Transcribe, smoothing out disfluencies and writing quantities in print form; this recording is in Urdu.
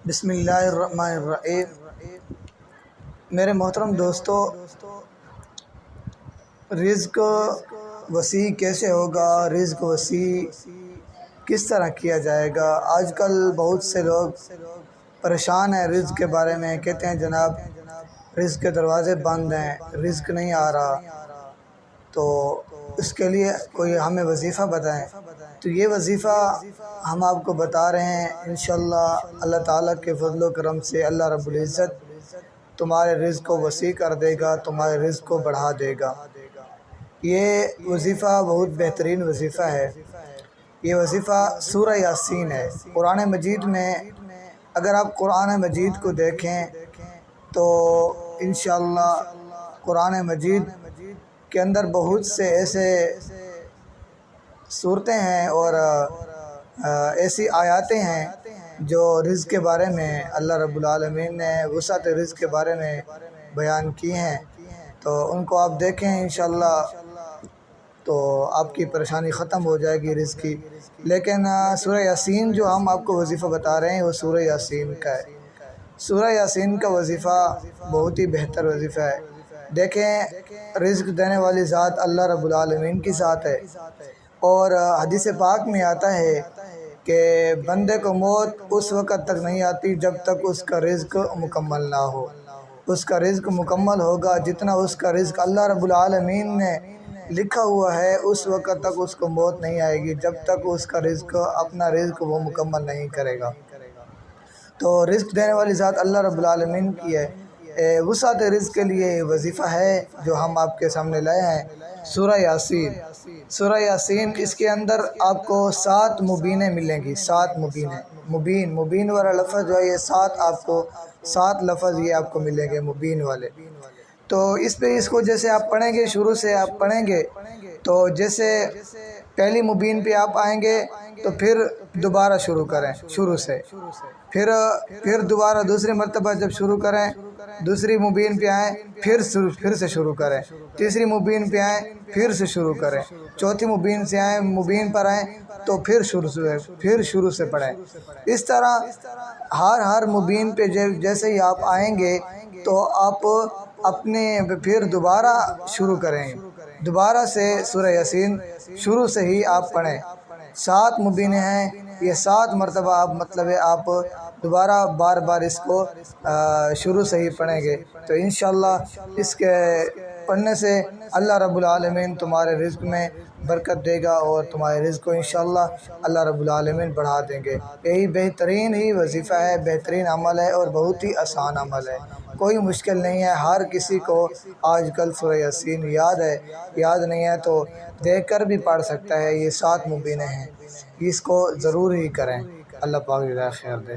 بسم اللہ الرحمن الرحیم۔ میرے محترم دوستو، رزق وسیع کیسے ہوگا، رزق وسیع کس طرح کیا جائے گا؟ آج کل بہت سے لوگ پریشان ہیں رزق کے بارے میں، کہتے ہیں جناب رزق کے دروازے بند ہیں، رزق نہیں آ رہا، تو اس کے لیے کوئی ہمیں وظیفہ بتائیں۔ تو یہ وظیفہ ہم آپ کو بتا رہے ہیں، انشاءاللہ اللہ تعالیٰ کے فضل و کرم سے اللہ رب العزت تمہارے رزق کو وسیع کر دے گا، تمہارے رزق کو بڑھا دے گا۔ یہ وظیفہ بہت بہترین وظیفہ ہے۔ یہ وظیفہ سورہ یاسین ہے۔ قرآن مجید میں اگر آپ قرآن مجید کو دیکھیں تو انشاءاللہ قرآن مجید کے اندر بہت سے ایسے صورتیں ہیں اور ایسی آیاتیں ہیں جو رزق کے بارے میں اللہ رب العالمین نے وسعت رزق کے بارے میں بیان کی ہیں، تو ان کو آپ دیکھیں انشاءاللہ تو آپ کی پریشانی ختم ہو جائے گی رزق کی۔ لیکن سورہ یاسین جو ہم آپ کو وظیفہ بتا رہے ہیں وہ سورہ یاسین کا ہے۔ سورہ یاسین کا وظیفہ بہت ہی بہتر وظیفہ ہے۔ دیکھیں رزق دینے والی ذات اللہ رب العالمین کی ذات ہے، اور حدیث پاک میں آتا ہے کہ بندے کو موت اس وقت تک نہیں آتی جب تک اس کا رزق مکمل نہ ہو۔ اس کا رزق مکمل ہوگا، جتنا اس کا رزق اللہ رب العالمین نے لکھا ہوا ہے اس وقت تک اس کو موت نہیں آئے گی، جب تک اس کا رزق اپنا رزق وہ مکمل نہیں کرے گا۔ تو رزق دینے والی ذات اللہ رب العالمین کی ہے۔ وسعت رزق کے لیے وظیفہ ہے جو ہم آپ کے سامنے لائے ہیں، سورہ یاسین۔ سورہ یاسین، اس کے اندر آپ کو 7 مبینیں ملیں گی، 7 مبینیں۔ مبین والا لفظ جو ہے یہ 7 آپ کو 7 لفظ یہ آپ کو ملیں گے مبین والے۔ تو اس پہ اس کو جیسے آپ پڑھیں گے، شروع سے آپ پڑھیں گے تو جیسے پہلی مبین پہ آپ آئیں گے تو پھر دوبارہ شروع کریں شروع سے، پھر دوبارہ دوسری مرتبہ جب شروع کریں دوسری مبین پہ آئیں پھر سے شروع کریں، تیسری مبین پہ آئیں پھر سے شروع کریں، چوتھی مبین پر آئیں تو پھر شروع سے پڑھیں۔ اس طرح ہر مبین پہ جیسے ہی آپ آئیں گے تو آپ پھر دوبارہ شروع کریں، دوبارہ سے سورہ یاسین شروع سے ہی آپ پڑھیں۔ 7 مبینیں ہیں، یہ 7 مرتبہ آپ دوبارہ بار بار اس کو شروع سے ہی پڑھیں گے تو انشاءاللہ اس کے پڑھنے سے اللہ رب العالمین تمہارے رزق میں برکت دے گا اور تمہارے رزق کو انشاءاللہ اللہ رب العالمین بڑھا دیں گے۔ یہی بہترین ہی وظیفہ ہے، بہترین عمل ہے اور بہت ہی آسان عمل ہے، کوئی مشکل نہیں ہے۔ ہر کسی کو آج کل سورہ یاسین یاد نہیں ہے تو دیکھ کر بھی پڑھ سکتا ہے۔ یہ 7 مبینیں ہیں، اس کو ضرور ہی کریں۔ اللہ پاک جزائے خیر دے۔